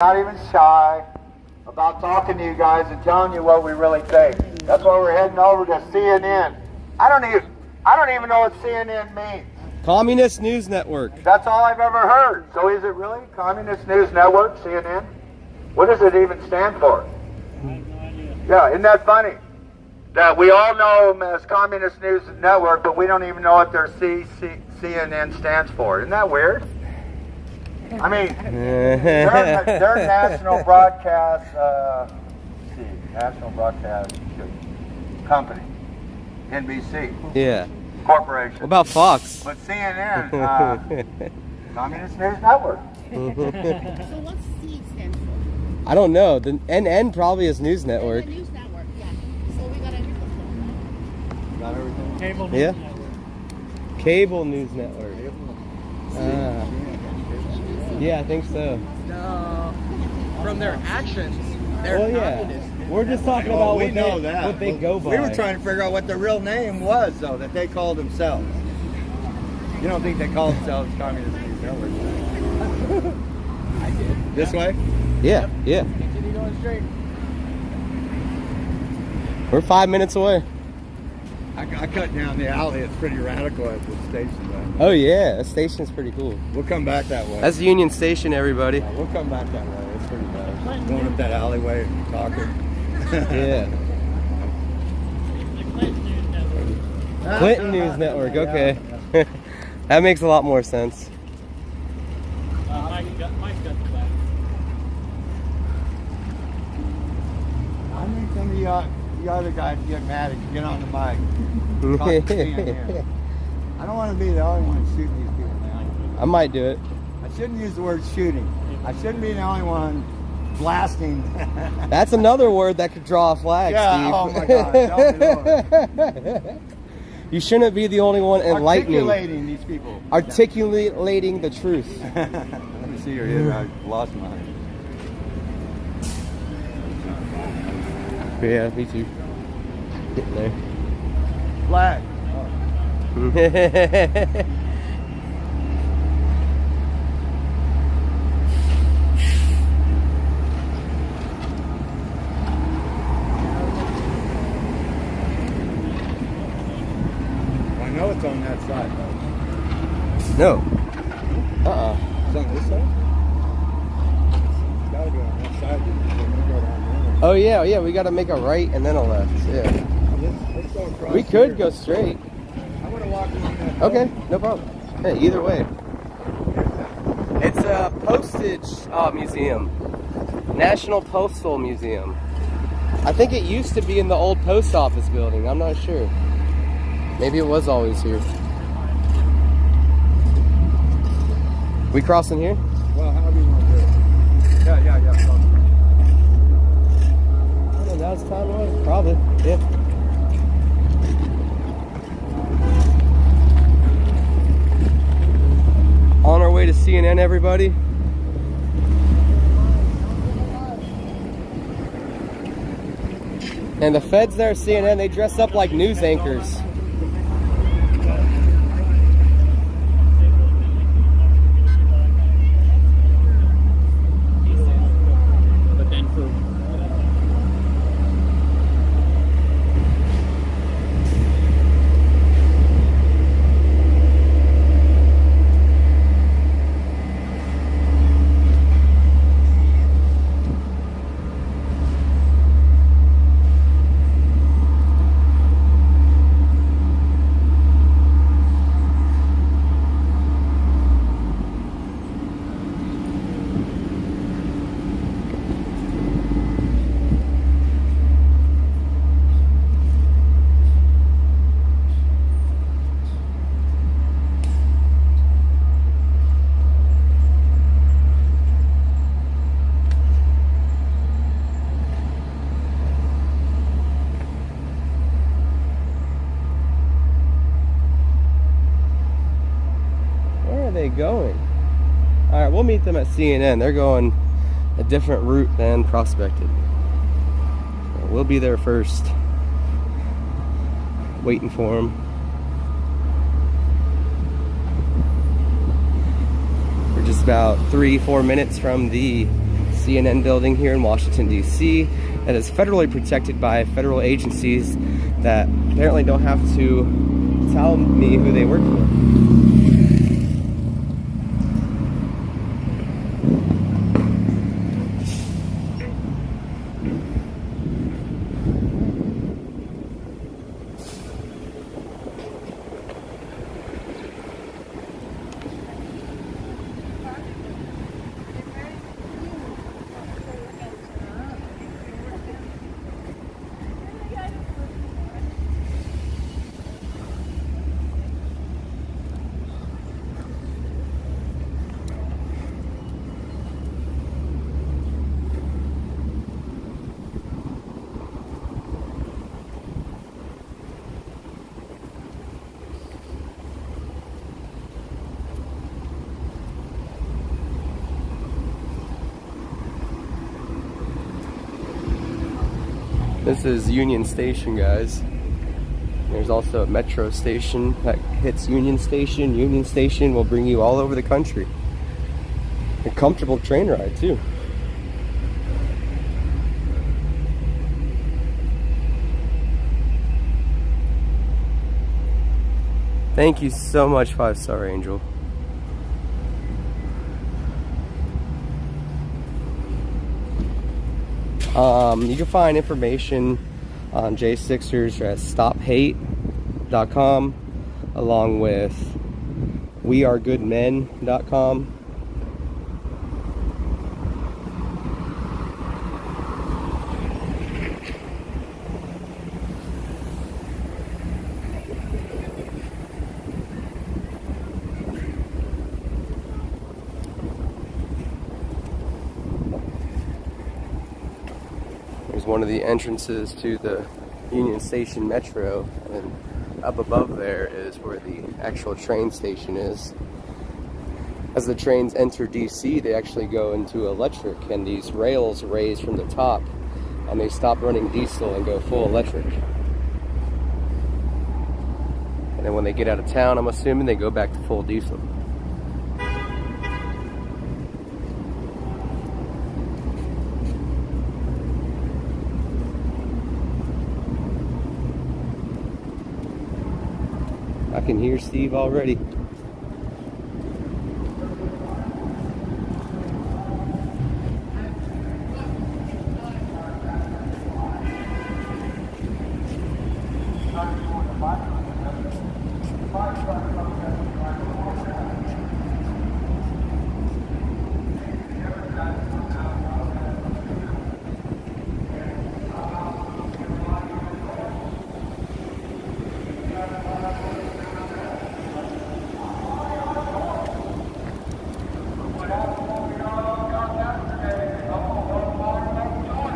Not even shy about talking to you guys and telling you what we really think. That's why we're heading over to CNN. I don't even know what CNN means. Communist News Network. That's all I've ever heard. So is it really Communist News Network, CNN? What does it even stand for? I have no idea. Yeah, isn't that funny? That we all know them as Communist News Network, but we don't even know what their CNN stands for. Isn't that weird? I mean, their national broadcast, national broadcast company, NBC. Yeah. Corporation. What about Fox? But CNN, Communist News Network. So what's C stand for? I don't know. The NN probably is News Network. The News Network, yeah. So we got everything. Got everything? Cable Yeah. News Network. Cable News Network. Yeah, I think so. No, from their actions, they're Well, yeah. communists. We're just talking about we what know they, that. what they go by. We were trying to figure out what the real name was, though, that they called themselves. You don't think they call themselves Communist News Network? I did. This way? Yeah, yeah. Continue going straight. We're 5 minutes away. I cut down the alley. It's pretty radical at the station, though. Oh yeah, that station's pretty cool. We'll come back that way. That's Union Station, everybody. Yeah, we'll come back that way. It's pretty bad. Going up that alleyway and talking. Yeah. The Clinton News Network. Clinton News Network, okay. That makes a lot more sense. Mike's got the back. I think some of you other guys get mad if you get on the mic. Talk to CNN. I don't want to be the only one shooting these people now. I might do it. I shouldn't use the word shooting. I shouldn't be the only one blasting. That's another word that could draw a flag, Yeah, Steve. oh my God, help me, Lord. You shouldn't be the only one enlightening. Articulating these people. Articulating the truth. Let me see your head. I lost mine. Yeah, me too. Getting there. Flag. I know it's on that side, though. No. It's on this side? It's gotta be on that side. Go down the other. Oh yeah, we gotta make a right and then a left. Yeah. Let's go across We could here. go straight. I want to walk along that. Okay, no problem. Hey, either way. It's a postage museum. National Postal Museum. I think it used to be in the old post office building. I'm not sure. Maybe it was always here. We crossing here? Well, how do you want to do it? Yeah. I don't know, now's the time was probably. Yeah. On our way to CNN, everybody. And the feds there, CNN, they dress up like news anchors. But then food. Going. All right, we'll meet them at CNN. They're going a different route than prospected. So we'll be there first, waiting for them. We're just about 3-4 minutes from the CNN building here in Washington, D.C. that is federally protected by federal agencies that apparently don't have to tell me who they work for. This is Union Station, guys. There's also a metro station that hits Union Station. Union Station will bring you all over the country. A comfortable train ride, too. Thank you so much, 5-Star Angel. You can find information on J6ers at stophate.com along with wearegoodmen.com. One of the entrances to the Union Station Metro, and up above there is where the actual train station is. As the trains enter DC, they actually go into electric, and these rails raise from the top, and they stop running diesel and go full electric. And then when they get out of town, I'm assuming they go back to full diesel. I can hear Steve already.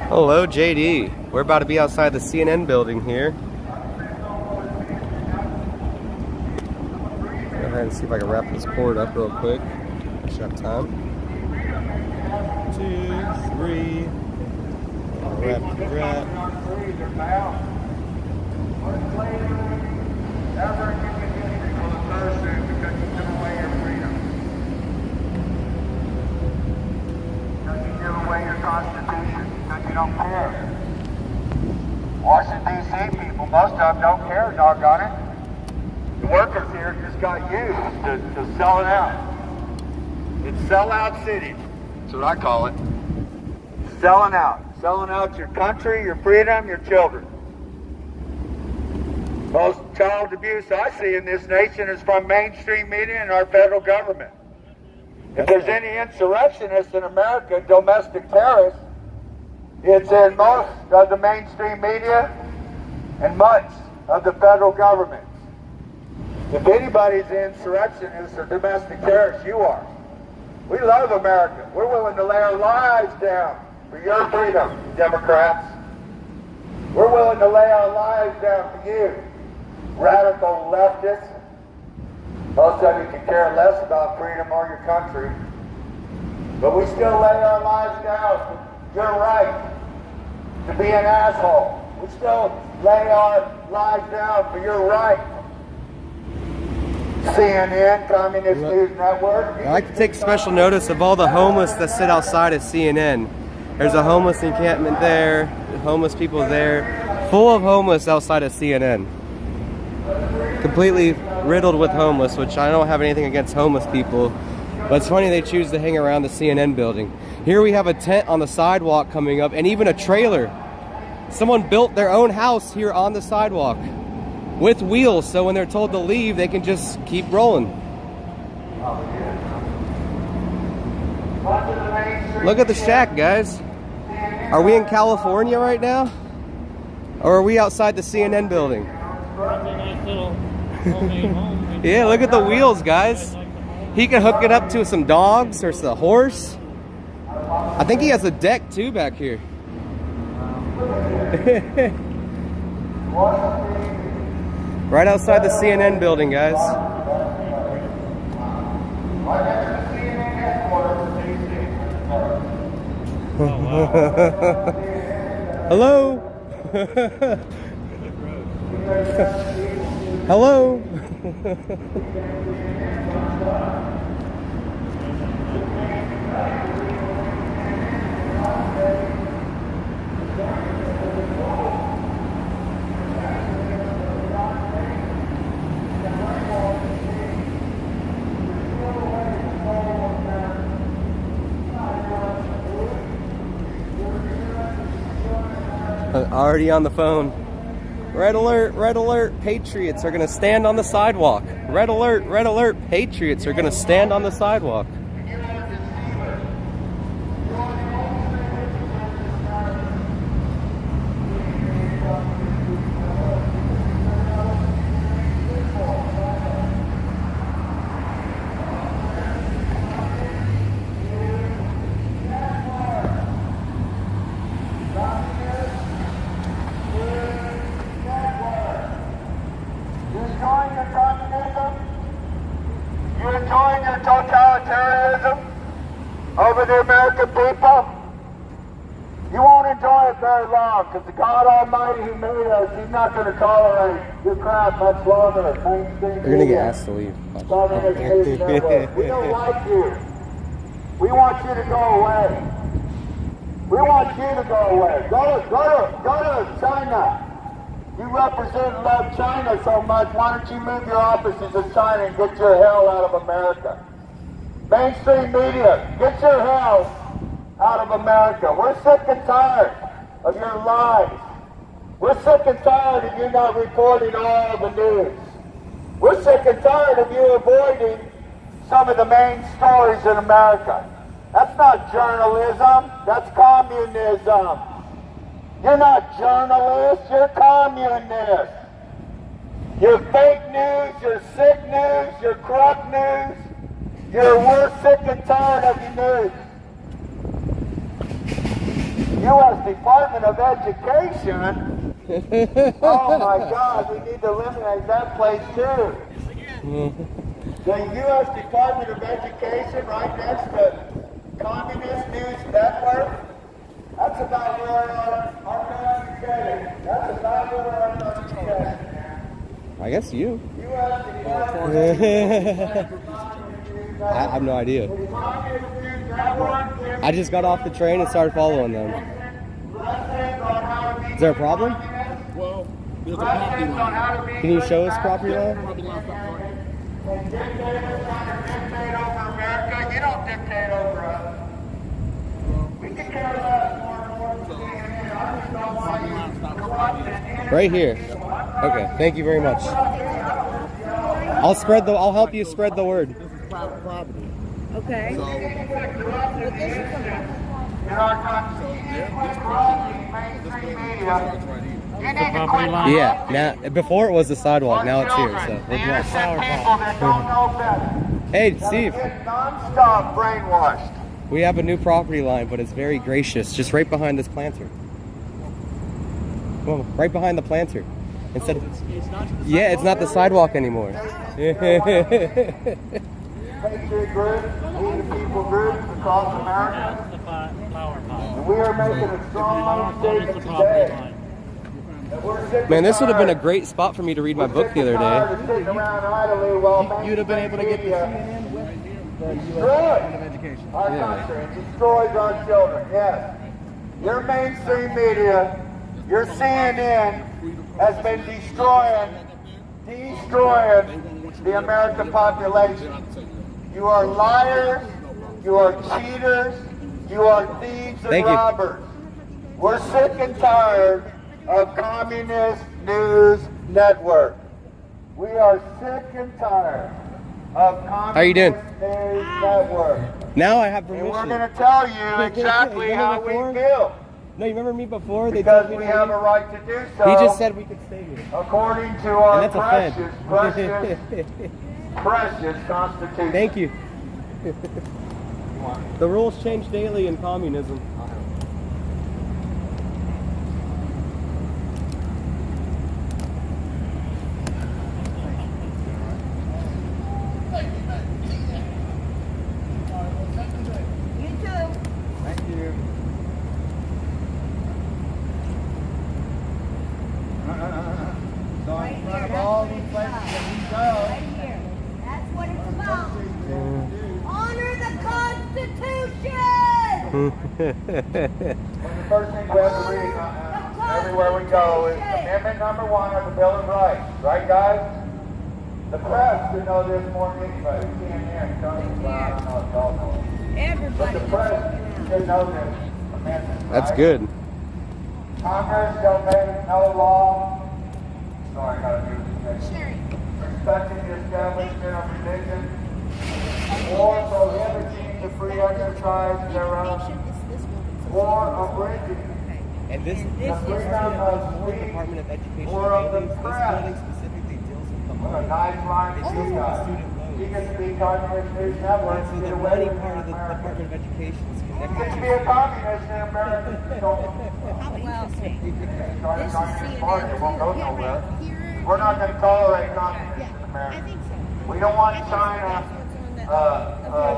Hello, JD. We're about to be outside the CNN building here. Go ahead and see if I can wrap this cord up real quick. Should have time. 2, 3. Wrap. Constitution because you don't care. Washington, D.C. people, most of them don't care, doggone it. The workers here just got used to selling out. It's sellout city. That's what I call it. Selling out. Selling out your country, your freedom, your children. Most child abuse I see in this nation is from mainstream media and our federal government. If there's any insurrectionists in America, domestic terrorists, it's in most of the mainstream media and much of the federal government. If anybody's an insurrectionist or domestic terrorist, you are. We love America. We're willing to lay our lives down for your freedom, Democrats. We're willing to lay our lives down for you, radical leftists. Most of you can care less about freedom or your country. But we still lay our lives down for your right to be an asshole. We still lay our lives down for your right. CNN, Communist News Network. I like to take special notice of all the homeless that sit outside of CNN. There's a homeless encampment there, homeless people there, full of homeless outside of CNN. Completely riddled with homeless, which I don't have anything against homeless people, but it's funny they choose to hang around the CNN building. Here we have a tent on the sidewalk coming up, and even a trailer. Someone built their own house here on the sidewalk with wheels, so when they're told to leave, they can just keep rolling. Look at the shack, guys. Are we in California right now? Or are we outside the CNN building? Yeah, look at the wheels, guys. He can hook it up to some dogs or a horse. I think he has a deck too back here. Right outside the CNN building, guys. Hello. Hello. Already on the phone. Red alert, Patriots are gonna stand on the sidewalk. Red alert, Patriots are gonna stand on the sidewalk. Enjoying your totalitarianism over the American people? You won't enjoy it very long, because the God Almighty who made us, He's not going to tolerate your crap much longer. You're going to get asked to leave. We don't like you. We want you to go away. We want you to go away. Go to China. You represent and love China so much, why don't you move your offices in China and get your hell out of America? Mainstream media, get your hell out of America. We're sick and tired of your lies. We're sick and tired of you not reporting all the news. We're sick and tired of you avoiding some of the main stories in America. That's not journalism, that's communism. You're not journalists, you're communists. You're fake news, you're sick news, you're corrupt news. We're sick and tired of your news. U.S. Department of Education? Oh my God, we need to eliminate that place too. The U.S. Department of Education right next to Communist News Network? That's about where our country's headed. That's about where our country's headed. I guess you. U.S. Department I have no idea. I just got off the train and started following them. Is there a problem? Well, there's a property line. Can you show us property line? Property line. Dictators trying to dictate over America. You don't dictate over us. We can care less more and more than CNN. I just don't want you corrupted. Right here. Okay, thank you very much. I'll help you spread the word. This is private property. Okay. So, In our country, mainstream media. You need to quit. Yeah, now before it was the sidewalk, now it's here, so we're blessed. Innocent people that don't know better. Hey, Steve, Get non-stop brainwashed. we have a new property line, but it's very gracious, just right behind this planter. Come on, right behind the planter. Instead of, yeah, it's not the sidewalk anymore. Patriot groups, the people groups across America. That's the flower pot. And we are making a strong statement today. Man, this would have been a great spot for me to read my book the other day. You'd have been able to get the CNN with the U.S. Department of Education. Our country, it destroys our children, yes. Your mainstream media, your CNN, has been destroying the American population. You are liars, you are cheaters, you are thieves and robbers. We're sick and tired of Communist News Network. We are sick and tired of Communist News Network. Now I have permission. And we're going to tell you exactly how we feel. No, you remember me before? Because we have a right to do so. He just said we could stay here. According to our And that's precious Constitution. Thank you. The rules change daily in communism. All these places that we go. Right here. That's what it's about. Honor the Constitution! One of the first things we have to read everywhere we go is Amendment number 1 of the Bill of Rights. Right, guys? The press should know this more than anybody. CNN, Tony, well, I don't know if y'all know it. Everybody. But the press should know this amendment. That's right? good. Congress shall make no law. Sorry, I gotta do this. Respecting the establishment of religion or prohibiting the free exercise thereof or abridging And this the freedom of speech Department of Education or of the building, this press. building specifically deals with the What a money. nice line to you guys. You can speak on your news network So and the get away money with it part in of the America. Department of Education is You connected can to be a communist in America. You don't Well, start a communist party. It won't go nowhere. We're not going to tolerate communists in America. We don't want China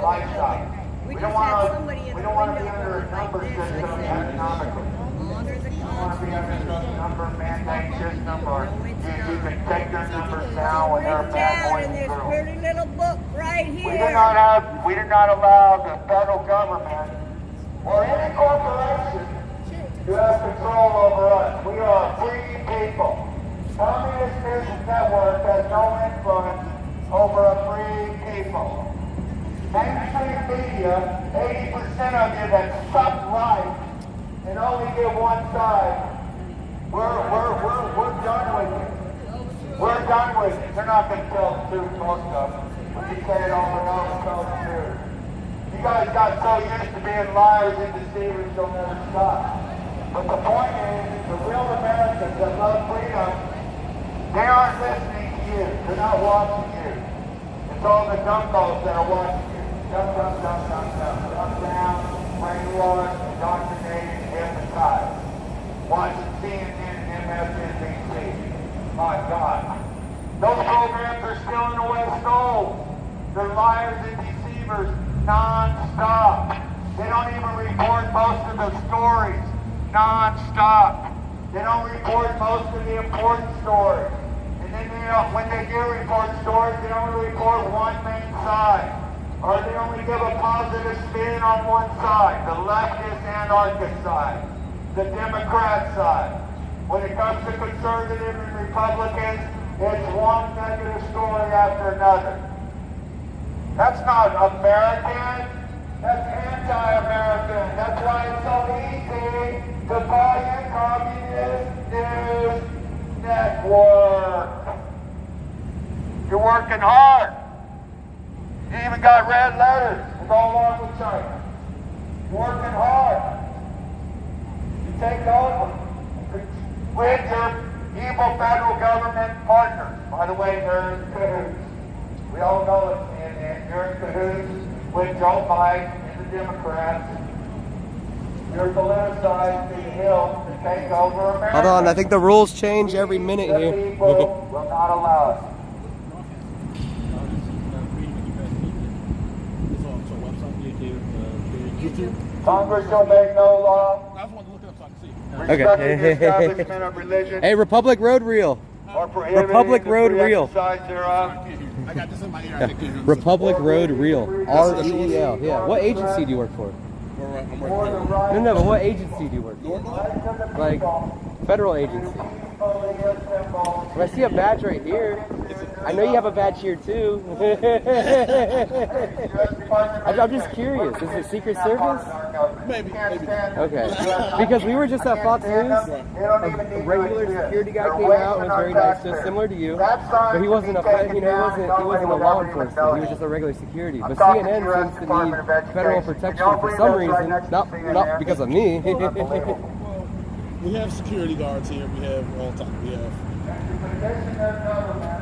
lifestyle. We don't want to be under a number system economically. We don't want to be under some number mandate system or you can take their numbers down when they're bad down in boys this and girls. pretty little book right We here. do not allow the federal government or any corporation to have control over us. We are free people. Communist News Network has no influence over a free people. Mainstream media, 80% of you that suck life and only give one side, we're done with it. We're done with it. They're not going to tell the truth, most of them. We can say it over and over and tell the truth. You guys got so used to being liars and deceivers, you'll never stop. But the point is, the real Americans that love freedom, they aren't listening to you. They're not watching you. It's all the dumbos that are watching you. Dumb down, brainwashed, indoctrinated, hypnotized. Watching CNN and MSNBC. My God. Those programs are still in the West Coast. They're liars and deceivers non-stop. They don't even report most of the stories non-stop. They don't report most of the important stories. And then when they do report stories, they only report one main side. Or they only give a positive spin on one side, the leftist anarchist side, the Democrat side. When it comes to conservative and Republicans, it's one negative story after another. That's not American. That's anti-American. That's why it's so easy to buy a Communist News Network. You're working hard. You even got red letters to go along with China. You're working hard. You take over with your evil federal government partners. By the way, they're in cahoots. We all know it, and you're in cahoots with Joe Biden and the Democrats. You're politicized the hill to take over America. Hold on, I think the rules change every minute The here. people will not allow it. Congress shall make no law. I just wanted to look it up so I can see. Respecting the establishment of religion Hey, Republic Road Reel. or prohibiting Republic the Road free Reel. exercise thereof. I got this in my ear. I think Republic Road Reel. R-E-E-L. Yeah. What agency do you work for? I'm working. No, but what agency do you work for? Like, federal agency. If I see a badge right here, I know you have a badge here too. I'm just curious. Is it Secret Service? Maybe. Okay. Because we were just at Fox News. A regular security guy came out and was very nice to us, similar to you. But he wasn't a he wasn't a law enforcement. He was just a regular security. But CNN seems to need federal protection for some reason, not because of me. We have security guards here. We have all time. We have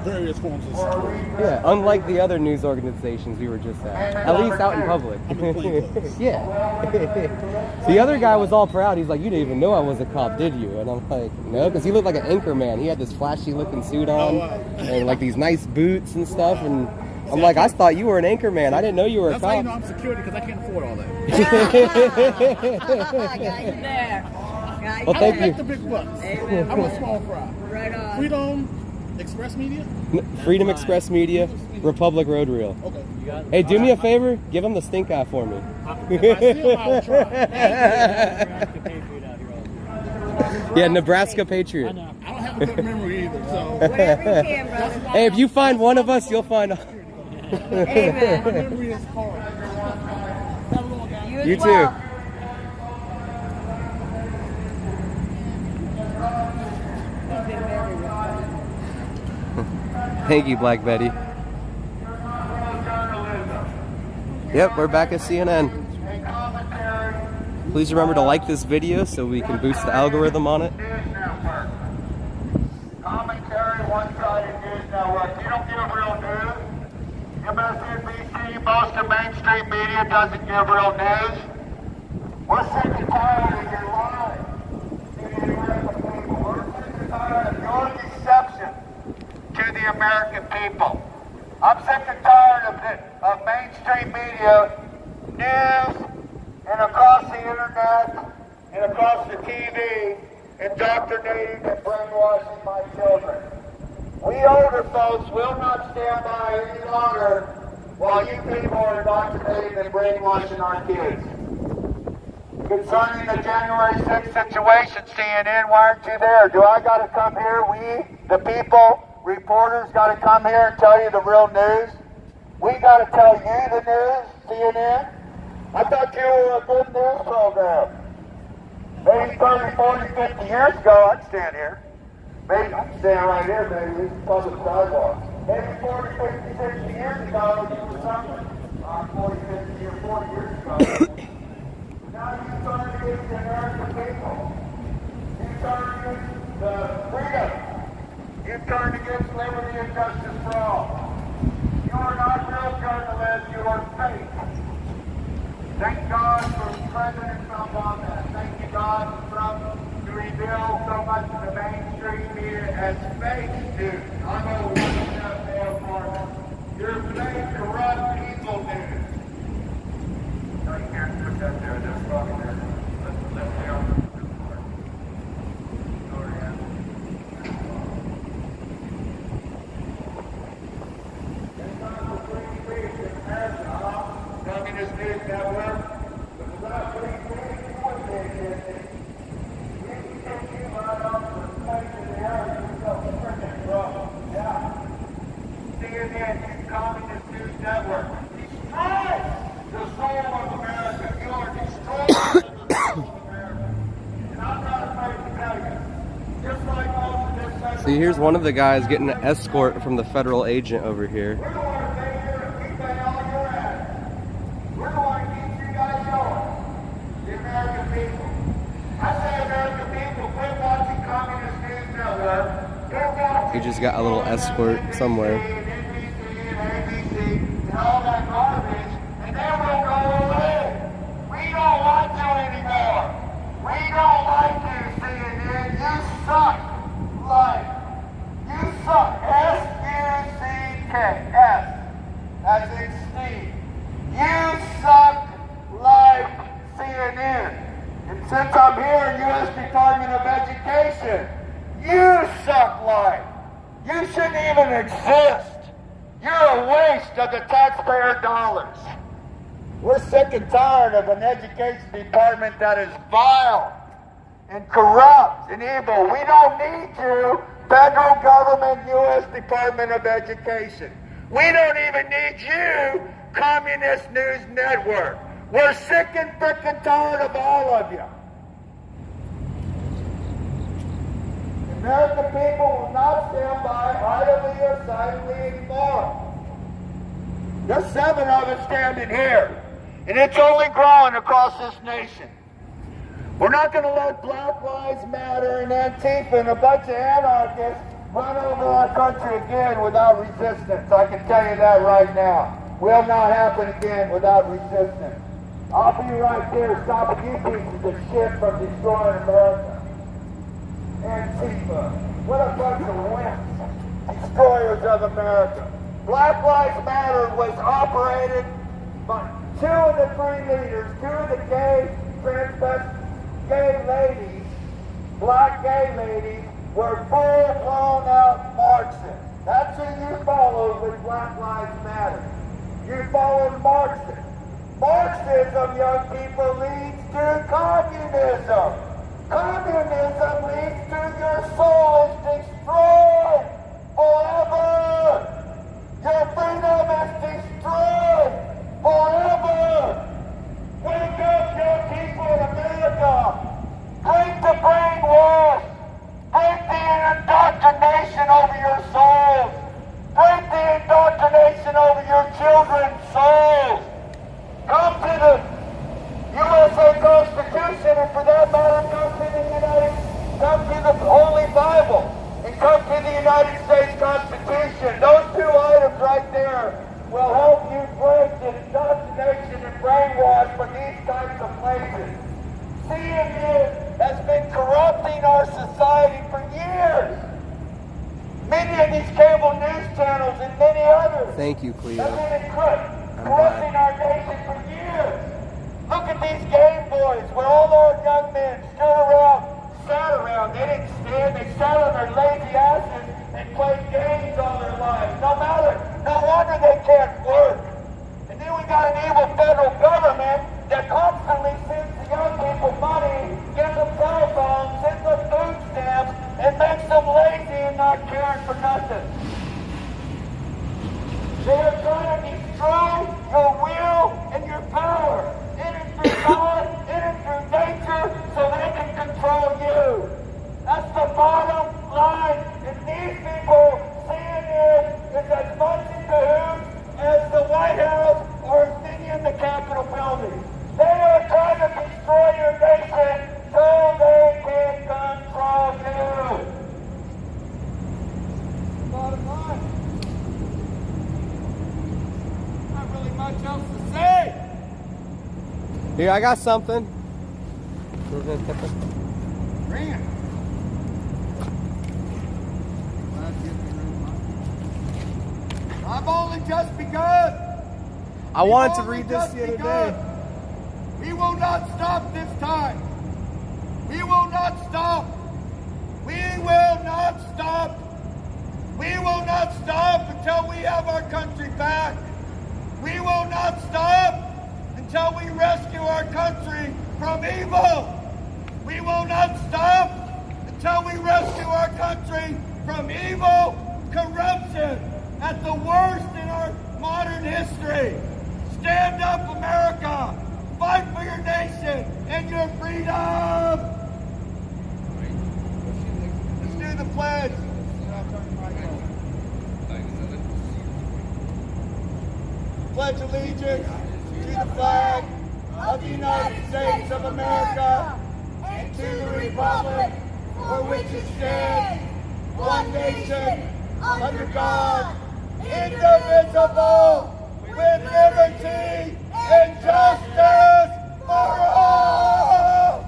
various forms of security. Yeah, unlike the other news organizations we were just at least out in public. Yeah. The other guy was all proud. He's like, "You didn't even know I was a cop, did you?" And I'm like, "No," because he looked like an anchor man. He had this flashy looking suit on and like these nice boots and stuff. And I'm like, "I thought you were an anchor man. I didn't know you were a That's how you cop." know I'm security, because I can't afford all that. Got you there. Well, thank I don't you. make the big bucks. Amen. I'm a small fry. Right on. Freedom Express Media? Freedom Express Media, Republic Road Reel. Okay. Hey, do me a favor. Give him the stink eye for me. I see him, I will try. Nebraska Patriot out here all the time. Yeah, Nebraska Patriot. I know. I don't have a good memory either, so. Whatever you can, brother. Hey, if you find one of us, you'll find. My Amen. memory is hard. Have a little guy. You as well. too. Thank you, Black Betty. Yep, we're back at CNN. Please remember to like this video so we can boost the algorithm on it. Commentary, one-sided news network. You don't give real news. MSNBC, most of mainstream media doesn't give real news. We're sick and tired of your lies. We're sick and tired of your deception to the American people. I'm sick and tired of mainstream media, news, and across the internet, and across the TV, indoctrinating and brainwashing my children. We older folks will not stand by any longer while you people are indoctrinating and brainwashing our kids. Concerning the January 6th situation, CNN, why aren't you there? Do I got to come here? We, the people, reporters, got to come here and tell you the real news? We got to tell you the news, CNN? I thought you were a good news program. Maybe 30, 40, 50 years ago, I'd stand here. Maybe I'd stand right here, maybe this is public sidewalk. Maybe 40, 50, 60 years ago, you were something. 40, 50, or 40 years ago. Now you turn against the American people. You turn against the freedom. You turn against liberty and justice for all. You are not real journalists, you are fake. Thank God for President Trump on that. Thank you, God, for Trump to reveal so much of the mainstream media as fake news. I know what enough there for them. You're fake, corrupt, evil news. No, you can't put that there. That's probably there. Let's stay on the floor. Go ahead. Communist News Network. Without free speech, you wouldn't be existing. We can take you right off the face of the earth. You're so freaking wrong. Yeah. CNN, you Communist News Network. Destroy the soul of America. You are destroying the soul of America. And I'm not afraid to tell you. Just like most of this country. See, here's one of the guys getting an escort from the federal agent over here. We're going to stay here and keep paying all your ass. We're going to keep you guys going. The American people. I say American people, quit watching Communist News Network. Quit watching. He just got a little escort somewhere. And ABC and all that garbage, and then we'll go away. We don't want you anymore. We don't like you, CNN. You suck. Like, you suck. S-U-C-K. S. As in Steve. You suck like CNN. And since I'm here in U.S. Department of Education, you suck like. You shouldn't even exist. You're a waste of the taxpayer dollars. We're sick and tired of an education department that is vile and corrupt and evil. We don't need you, federal government, U.S. Department of Education. We don't even need you, Communist News Network. We're sick and frickin' tired of all of you. The American people will not stand by idly or silently anymore. There's 7 of us standing here, and it's only growing across this nation. We're not going to let Black Lives Matter and Antifa and a bunch of anarchists run over our country again without resistance. I can tell you that right now. Will not happen again without resistance. I'll be right there stopping you pieces of shit from destroying America. Antifa. What a bunch of wimps. Destroyers of America. Black Lives Matter was operated by 2 of the 3 leaders, 2 of the gay ladies, black gay ladies, were full-blown out Marxists. That's who you followed with Black Lives Matter. You followed Marxists. Marxism, young people, leads to communism. Communism leads to your soul is destroyed forever. Your freedom is destroyed forever. Wake up, young people in America. Break the brainwash. Break the indoctrination over your souls. Break the indoctrination over your children's souls. Come to the USA Constitution, and for that matter, come to the Holy Bible, and come to the United States Constitution. Those 2 items right there will help you break the indoctrination and brainwash from these types of places. CNN has been corrupting our society for years. Many of these cable news channels and many others Thank you, Cleo. have been corrupting our nation for years. Look at these Game Boys where all our young men sat around. They didn't stand, they sat on their lazy asses and played games all their lives. No wonder they can't work. And then we got an evil federal government that constantly sends the young people money, gives them telephones, sends them food stamps, and makes them lazy and not caring for nothing. They are trying to destroy your will and your power. In and through God, in and through nature, so they can control you. That's the bottom line. And these people seeing it is as much in cahoots as the White House or as many in the Capitol building. They are trying to destroy your nation so they can control you. Bottom line. Not really much else to say. Here, I got something. Bring it. I've only just begun. I wanted to read this the other day. We will not stop this time. We will not stop. We will not stop. We will not stop until we have our country back. We will not stop until we rescue our country from evil. We will not stop until we rescue our country from evil, corruption, at the worst in our modern history. Stand up, America. Fight for your nation and your freedom. Let's do the pledge. Pledge allegiance to the flag of the United States of America and to the republic for which it stands, one nation, under God, indivisible, with liberty and justice for all.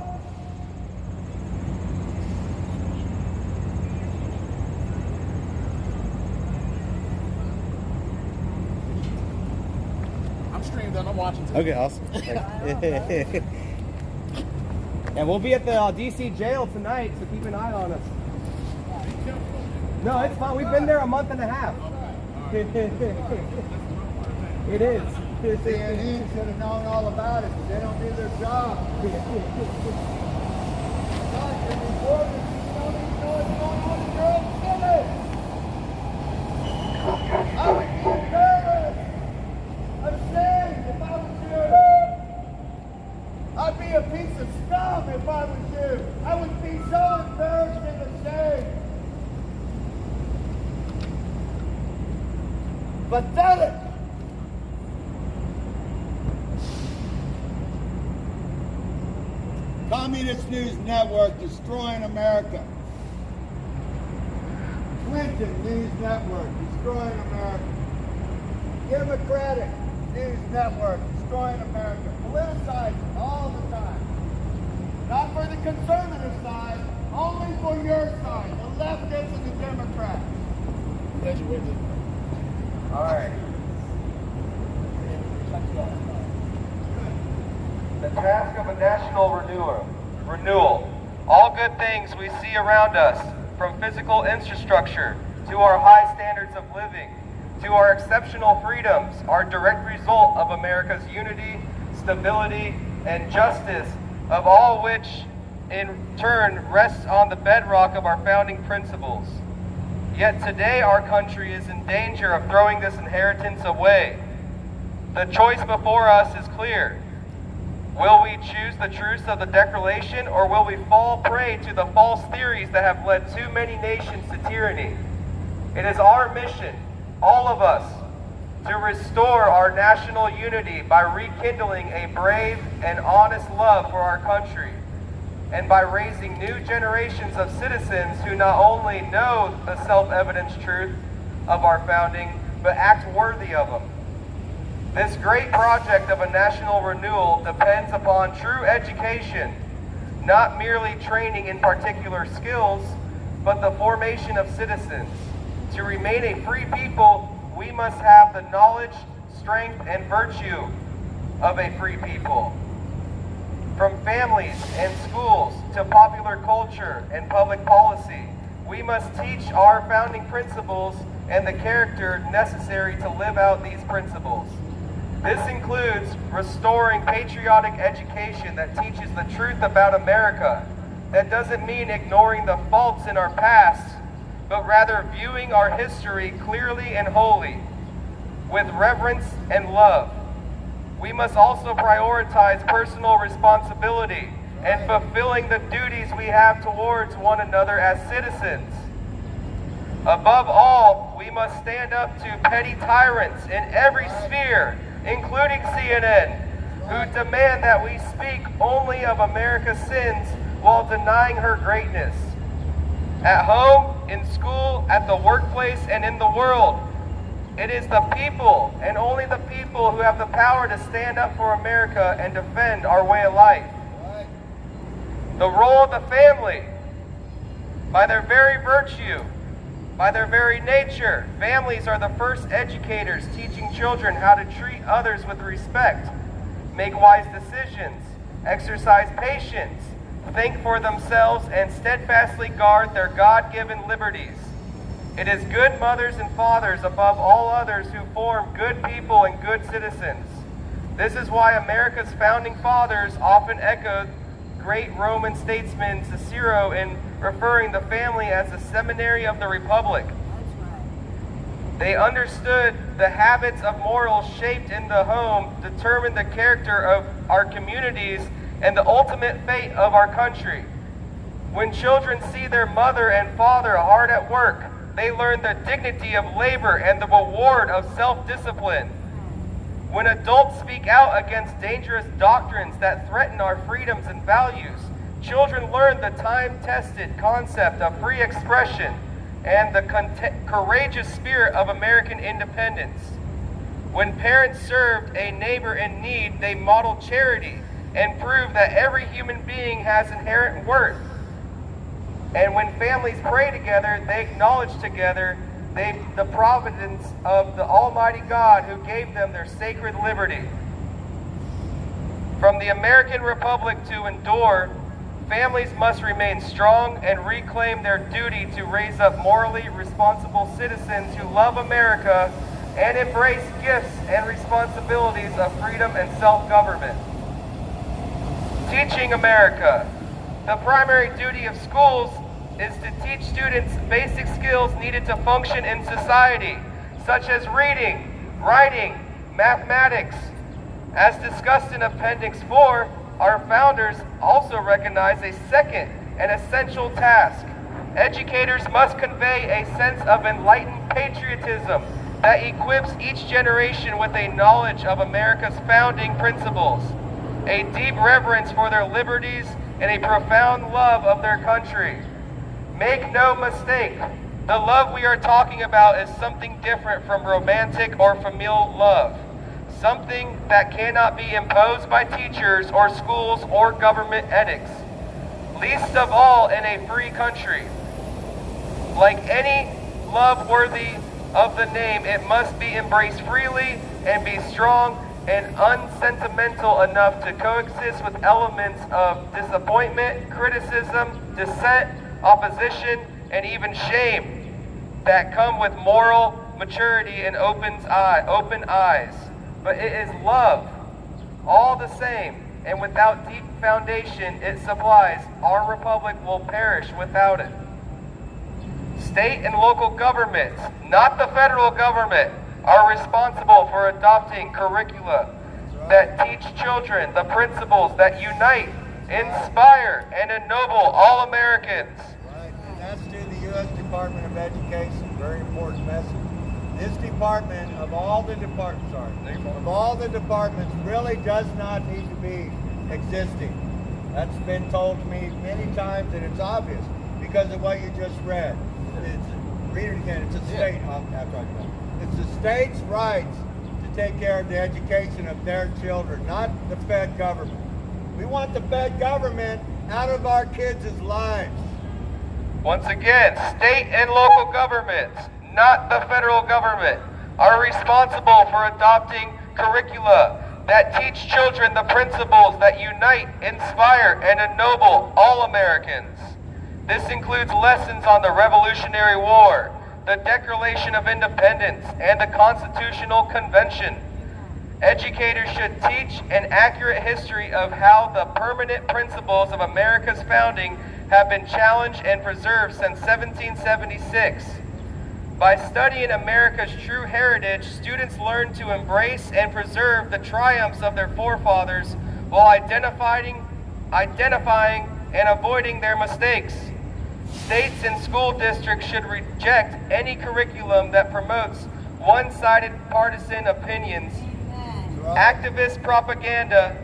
I'm streamed and I'm watching too. Okay, awesome. And we'll be at the DC jail tonight, so keep an eye on us. No, it's fine. We've been there a month and a half. It is. CNN should have known all about it, but they don't do their job. God, you're reporters, you don't even know what's going on in your own city. I would be embarrassed, ashamed if I was you. I'd be a piece of scum if I was you. I would be so embarrassed and ashamed. Pathetic. Communist News Network destroying America. Clinton News Network destroying America. Democratic News Network destroying America. Politicizing all the time. Not for the conservative side, only for your side, the leftists and the Democrats. Glad you went there. All right. The task of a national renewal. All good things we see around us, from physical infrastructure to our high standards of living, to our exceptional freedoms, are a direct result of America's unity, stability, and justice, of all which in turn rests on the bedrock of our founding principles. Yet today our country is in danger of throwing this inheritance away. The choice before us is clear. Will we choose the truths of the Declaration, or will we fall prey to the false theories that have led too many nations to tyranny? It is our mission, all of us, to restore our national unity by rekindling a brave and honest love for our country, and by raising new generations of citizens who not only know the self-evident truth of our founding, but act worthy of them. This great project of a national renewal depends upon true education, not merely training in particular skills, but the formation of citizens. To remain a free people, we must have the knowledge, strength, and virtue of a free people. From families and schools to popular culture and public policy, we must teach our founding principles and the character necessary to live out these principles. This includes restoring patriotic education that teaches the truth about America. That doesn't mean ignoring the faults in our past, but rather viewing our history clearly and wholly, with reverence and love. We must also prioritize personal responsibility and fulfilling the duties we have towards one another as citizens. Above all, we must stand up to petty tyrants in every sphere, including CNN, who demand that we speak only of America's sins while denying her greatness. At home, in school, at the workplace, and in the world, it is the people, and only the people, who have the power to stand up for America and defend our way of life. The role of the family, by their very virtue, by their very nature, families are the first educators, teaching children how to treat others with respect, make wise decisions, exercise patience, think for themselves, and steadfastly guard their God-given liberties. It is good mothers and fathers above all others who form good people and good citizens. This is why America's founding fathers often echoed great Roman statesman Cicero in referring the family as the seminary of the Republic. They understood the habits of morals shaped in the home determine the character of our communities and the ultimate fate of our country. When children see their mother and father hard at work, they learn the dignity of labor and the reward of self-discipline. When adults speak out against dangerous doctrines that threaten our freedoms and values, children learn the time-tested concept of free expression and the courageous spirit of American independence. When parents served a neighbor in need, they modeled charity and proved that every human being has inherent worth. And when families pray together, they acknowledge together the providence of the Almighty God who gave them their sacred liberty. From the American Republic to endure, families must remain strong and reclaim their duty to raise up morally responsible citizens who love America and embrace gifts and responsibilities of freedom and self-government. Teaching America. The primary duty of schools is to teach students basic skills needed to function in society, such as reading, writing, mathematics. As discussed in Appendix 4, our founders also recognize a second and essential task. Educators must convey a sense of enlightened patriotism that equips each generation with a knowledge of America's founding principles, a deep reverence for their liberties, and a profound love of their country. Make no mistake, the love we are talking about is something different from romantic or familial love, something that cannot be imposed by teachers or schools or government edicts, least of all in a free country. Like any love worthy of the name, it must be embraced freely and be strong and unsentimental enough to coexist with elements of disappointment, criticism, dissent, opposition, and even shame that come with moral maturity and open eyes. But it is love, all the same, and without deep foundation it supplies, our republic will perish without it. State and local governments, not the federal government, are responsible for adopting curricula that teach children the principles that unite, inspire, and ennoble all Americans. Right, and that's to the U.S. Department of Education. Very important message. This department, of all the departments, really does not need to be existing. That's been told to me many times, and it's obvious because of what you just read. Read it again. It's a state. It's the state's rights to take care of the education of their children, not the Fed government. We want the Fed government out of our kids' lives. Once again, state and local governments, not the federal government, are responsible for adopting curricula that teach children the principles that unite, inspire, and ennoble all Americans. This includes lessons on the Revolutionary War, the Declaration of Independence, and the Constitutional Convention. Educators should teach an accurate history of how the permanent principles of America's founding have been challenged and preserved since 1776. By studying America's true heritage, students learn to embrace and preserve the triumphs of their forefathers while identifying and avoiding their mistakes. States and school districts should reject any curriculum that promotes one-sided partisan opinions, activist propaganda,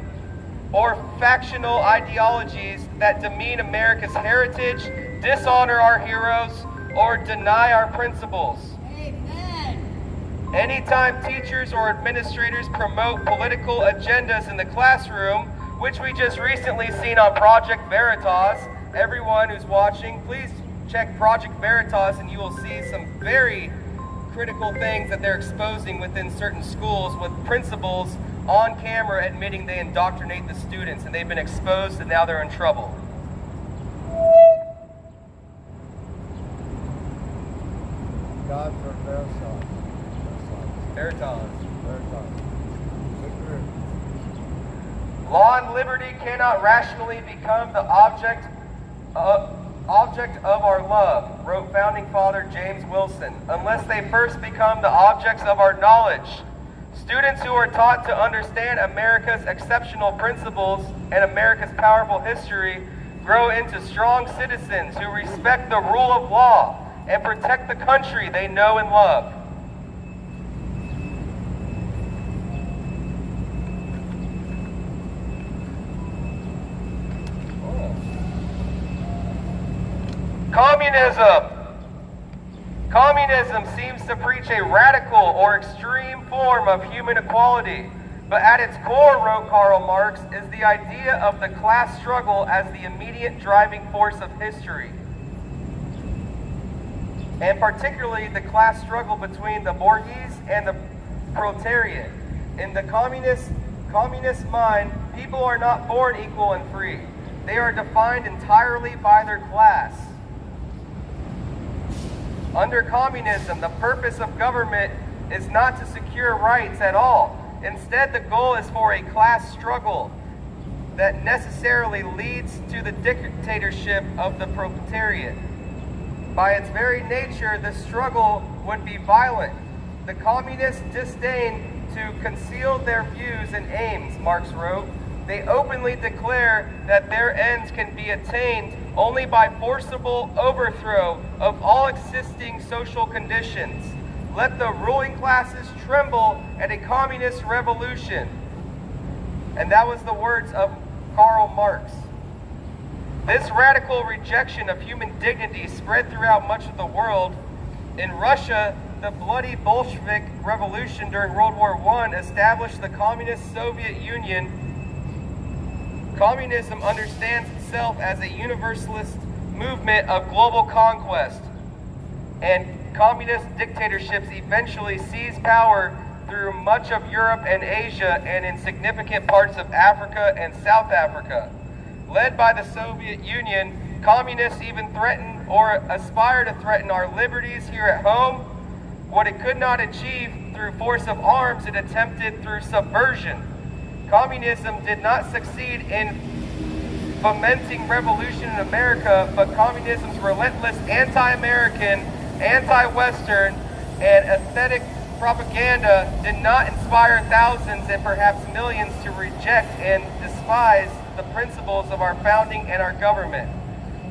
or factional ideologies that demean America's heritage, dishonor our heroes, or deny our principles. Anytime teachers or administrators promote political agendas in the classroom, which we just recently seen on Project Veritas, everyone who's watching, please check Project Veritas and you will see some very critical things that they're exposing within certain schools with principals on camera admitting they indoctrinate the students, and they've been exposed and now they're in trouble. God for Veritas. Veritas. Law and liberty cannot rationally become the object of our love, wrote founding father James Wilson, unless they first become the objects of our knowledge. Students who are taught to understand America's exceptional principles and America's powerful history grow into strong citizens who respect the rule of law and protect the country they know and love. Communism seems to preach a radical or extreme form of human equality, but at its core, wrote Karl Marx, is the idea of the class struggle as the immediate driving force of history, and particularly the class struggle between the bourgeois and the proletariat. In the communist mind, people are not born equal and free. They are defined entirely by their class. Under communism, the purpose of government is not to secure rights at all. Instead, the goal is for a class struggle that necessarily leads to the dictatorship of the proletariat. By its very nature, the struggle would be violent. The communists disdain to conceal their views and aims, Marx wrote. They openly declare that their ends can be attained only by forcible overthrow of all existing social conditions. Let the ruling classes tremble at a communist revolution. And that was the words of Karl Marx. This radical rejection of human dignity spread throughout much of the world. In Russia, the bloody Bolshevik Revolution during World War I established the Communist Soviet Union. Communism understands itself as a universalist movement of global conquest, and communist dictatorships eventually seized power through much of Europe and Asia and in significant parts of Africa and South Africa. Led by the Soviet Union, communists even threaten or aspire to threaten our liberties here at home. What it could not achieve through force of arms, it attempted through subversion. Communism did not succeed in fomenting revolution in America, but communism's relentless anti-American, anti-Western, and aesthetic propaganda did not inspire thousands and perhaps millions to reject and despise the principles of our founding and our government.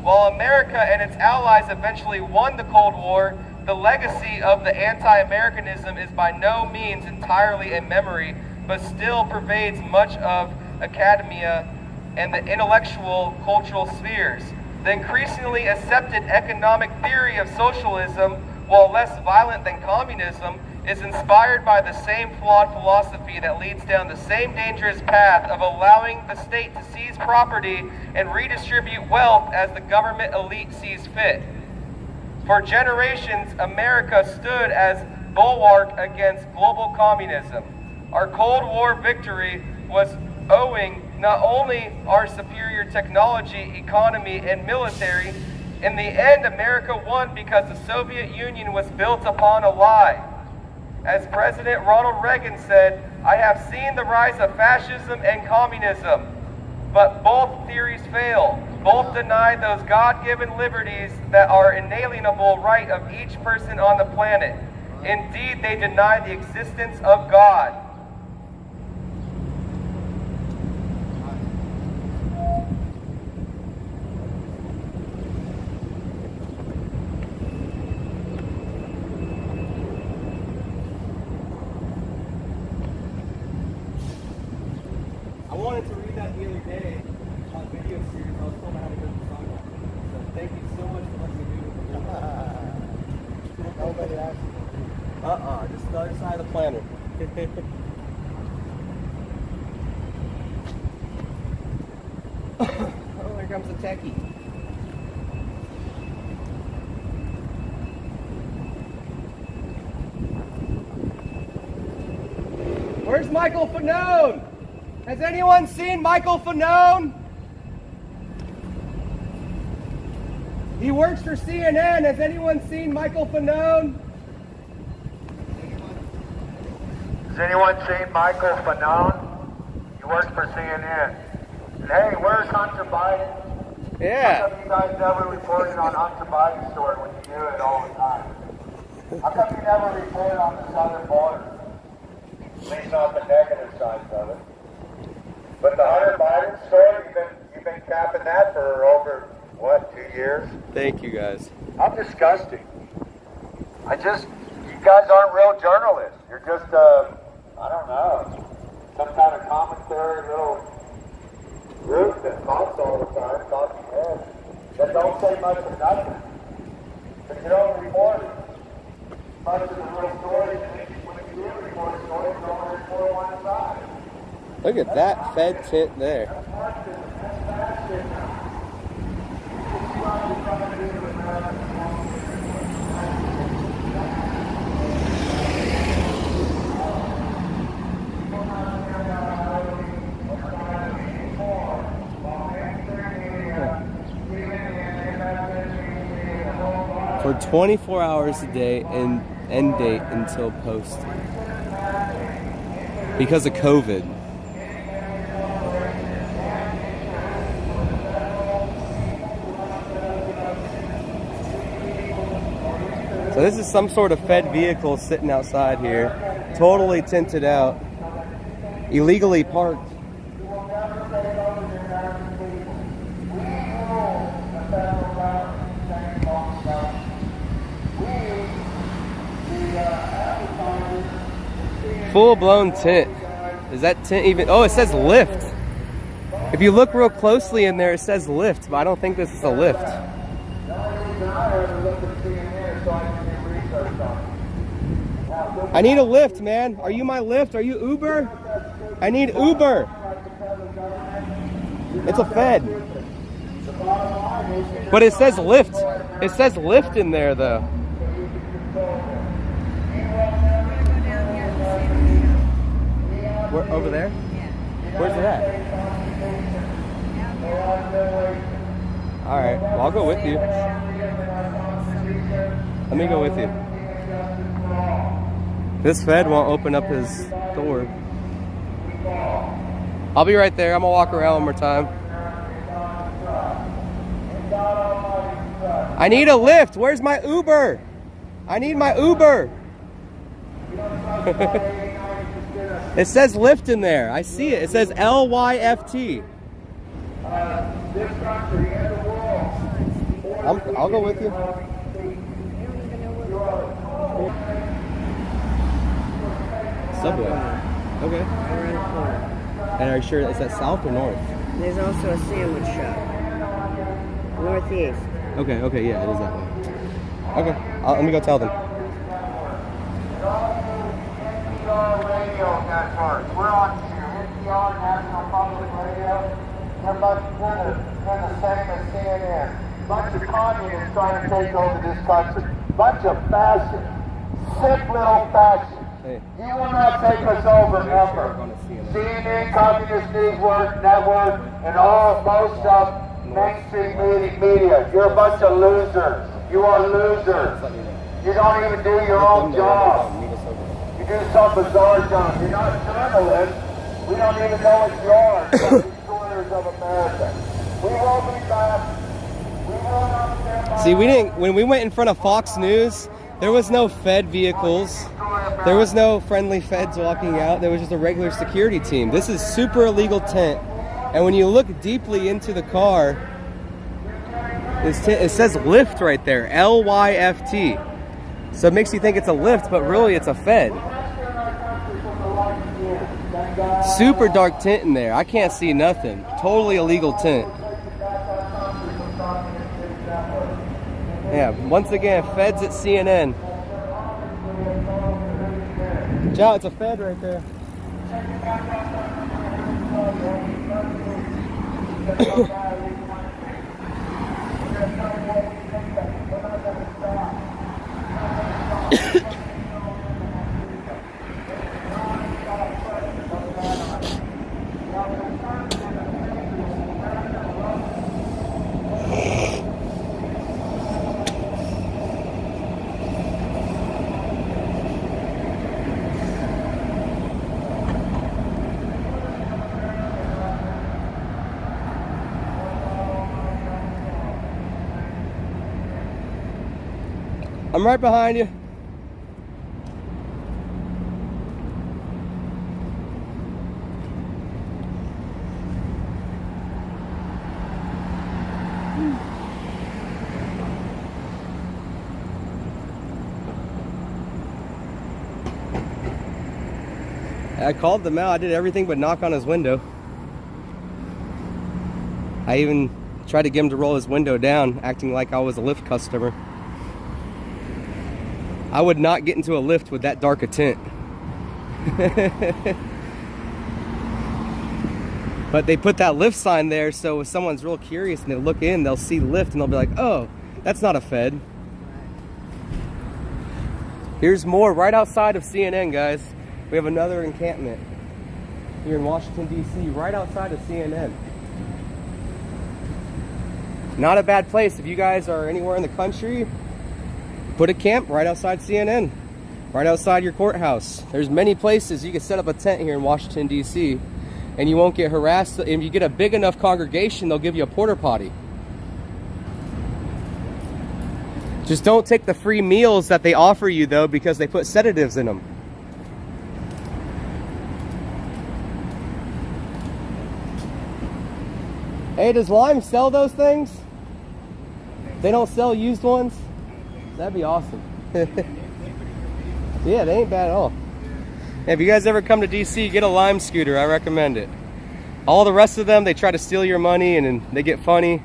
While America and its allies eventually won the Cold War, the legacy of the anti-Americanism is by no means entirely a memory, but still pervades much of academia and the intellectual cultural spheres. The increasingly accepted economic theory of socialism, while less violent than communism, is inspired by the same flawed philosophy that leads down the same dangerous path of allowing the state to seize property and redistribute wealth as the government elite sees fit. For generations, America stood as bulwark against global communism. Our Cold War victory was owing not only our superior technology, economy, and military. In the end, America won because the Soviet Union was built upon a lie. As President Ronald Reagan said, "I have seen the rise of fascism and communism, but both theories fail. Both deny those God-given liberties that are inalienable right of each person on the planet. Indeed, they deny the existence of God." I wanted to read that the other day on video series. I was told I had to go to the song. So thank you so much for letting me do it. Nobody asked you. Just the other side of the planner. Oh, here comes the techie. Where's Michael Fanone? Has anyone seen Michael Fanone? He works for CNN. Has anyone seen Michael Fanone? Has anyone seen Michael Fanone? He works for CNN. And hey, where's Hunter Biden? Yeah. How come you guys never reported on Hunter Biden's story when you do it all the time? How come you never report on the southern border? At least not the negative sides of it. But the Hunter Biden story, you've been capping that for over, 2 years? Thank you, guys. I'm disgusting. You guys aren't real journalists. You're just, I don't know, some kind of commentary little group that talks all the time, talking heads, that don't say much of nothing. But you don't report much of the real stories. When you do report stories, you only report one side. Look at that Fed tent there. For 24 hours a day, and end date until posted because of COVID. So this is some sort of Fed vehicle sitting outside here, totally tinted out, illegally parked. Full-blown tint. Is that tint even? Oh, it says lift. If you look real closely in there, it says lift, but I don't think this is a lift. I need a lift, man. Are you my lift? Are you Uber? I need Uber. It's a Fed. But it says lift. It says lift in there, though. Where, over there? Where's it at? Alright, well, I'll go with you. Let me go with you. This Fed won't open up his door. I'll be right there. I'm gonna walk around one more time. I need a lift. Where's my Uber? I need my Uber. It says lift in there. I see it. It says LYFT. I'll go with you. Subway. Okay. And are you sure is that south or north? There's also a sandwich shop. Northeast. Okay, yeah, it is that way. Okay, let me go tell them. Radio networks. We're on NPR, National Public Radio. They're the same as CNN. Bunch of communists trying to take over this country. Bunch of fascists. Sick little fascists. Hey. You will not take us over, ever. CNN, Communist News Network, and most of mainstream media. You're a bunch of losers. You are losers. You don't even do your own job. You do some bizarre job. You're not journalists. We don't even know what you are. You're destroyers of America. We will be back. We will not stand by. See, when we went in front of Fox News, there was no Fed vehicles. There was no friendly Feds walking out. There was just a regular security team. This is super illegal tent. And when you look deeply into the car, it says lift right there, LYFT. So it makes you think it's a lift, but really it's a Fed. Super dark tint in there. I can't see nothing. Totally illegal tint. Yeah, once again, Feds at CNN. Joe, it's a Fed right there. I'm right behind you. I called them out. I did everything but knock on his window. I even tried to get him to roll his window down, acting like I was a Lyft customer. I would not get into a Lyft with that dark a tint. But they put that Lyft sign there, so if someone's real curious and they look in, they'll see Lyft and they'll be like, oh, that's not a Fed. Here's more right outside of CNN, guys. We have another encampment here in Washington, D.C., right outside of CNN. Not a bad place. If you guys are anywhere in the country, put a camp right outside CNN. right outside your courthouse. There's many places you can set up a tent here in Washington, D.C., and you won't get harassed. If you get a big enough congregation, they'll give you a porta potty. Just don't take the free meals that they offer you, though, because they put sedatives in them. Hey, does Lime sell those things? They don't sell used ones? That'd be awesome. Yeah, they ain't bad at all. If you guys ever come to DC, get a Lime scooter. I recommend it. All the rest of them, they try to steal your money and then they get funny.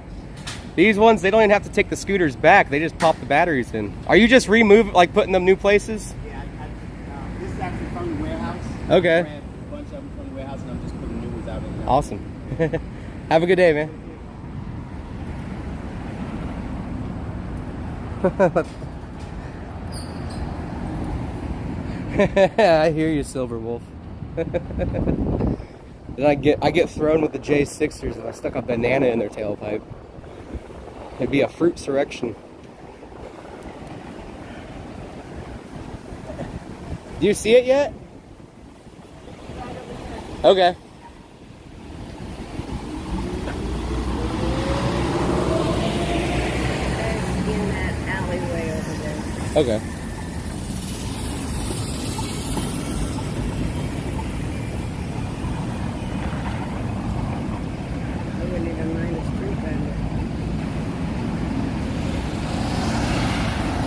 These ones, they don't even have to take the scooters back. They just pop the batteries in. Are you just like putting them new places? Yeah, this is actually from the warehouse. Okay. I ran a bunch of them from the warehouse and I'm just putting new ones out in there. Awesome. Have a good day, man. I hear you, Silver Wolf. Then I get thrown with the J6ers and I stuck a banana in their tailpipe. It'd be a fruit surrection. Do you see it yet? Okay. In that alleyway over there. Okay. I wouldn't even mind a street vendor.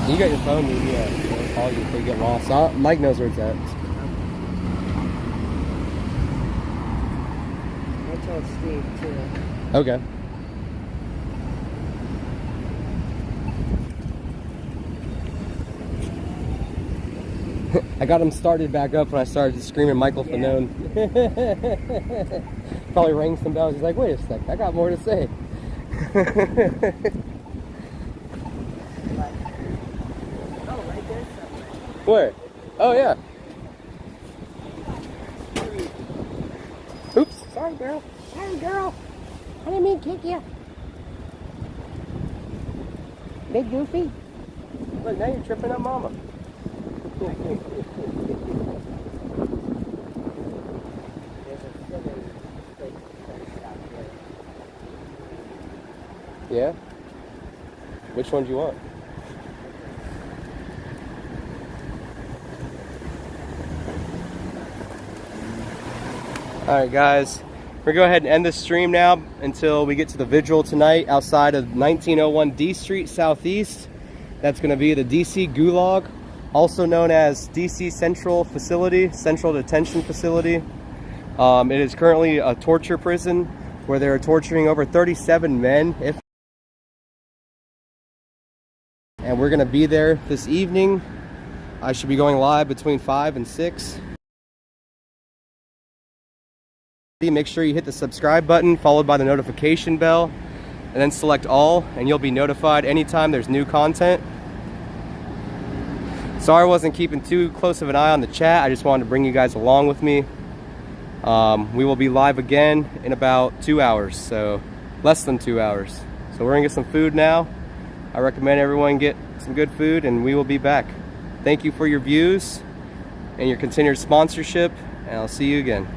You got your phone, maybe I'll call you if they get lost. Mike knows where it's at. I told Steve too. Okay. I got him started back up when I started screaming Michael Fanone. Probably rang some bells. He's like, wait a sec, I got more to say. Oh, right there somewhere. Where? Oh, yeah. Oops. Sorry, girl. Sorry, girl. I didn't mean to kick you. Big Goofy. Look, now you're tripping up Mama. Yeah? Which one do you want? Alright guys, we're going to go ahead and end this stream now until we get to the vigil tonight outside of 1901 D Street Southeast. That's going to be the DC Gulag, also known as DC Central Facility, Central Detention Facility. It is currently a torture prison where they're torturing over 37 men. And we're going to be there this evening. I should be going live between 5 and 6. Make sure you hit the subscribe button followed by the notification bell and then select all and you'll be notified anytime there's new content. Sorry I wasn't keeping too close of an eye on the chat. I just wanted to bring you guys along with me. We will be live again in about 2 hours, so less than 2 hours. So we're gonna get some food now. I recommend everyone get some good food and we will be back. Thank you for your views and your continued sponsorship, and I'll see you again.